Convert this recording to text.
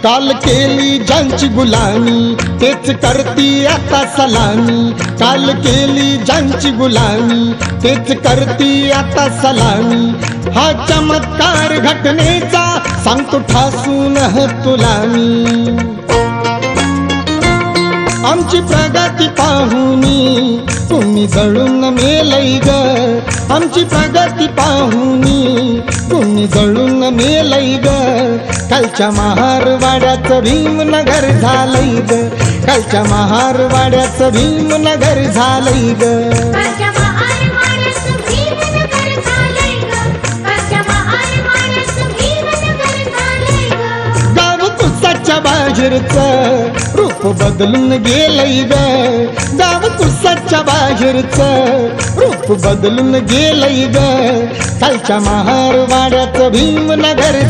काल केली ज्यांची गुलामी तेच करती आता सलामी, काल केली ज्यांची गुलामी तेच करती आता सलामी। हा चमत्कार घटनेचा सांगतो ठासून तुला मी। आमची प्रगती पाहुनी तुम्ही जळून मेलई ग, आमची प्रगती पाहुनी तुम्ही जळून मेलई ग। कालच्या महारवाड्याचं भीमनगर झालंय ग, कालच्या महारवाड्याचं भीमनगर झालंय ग। गाव कुसाच्या बाहेरचं रूप बदलून गेलंय ग, गाव कुसाच्या बाहेरचं रूप बदलून गेलंय ग। कालच्या महारवाड्याचं भीमनगर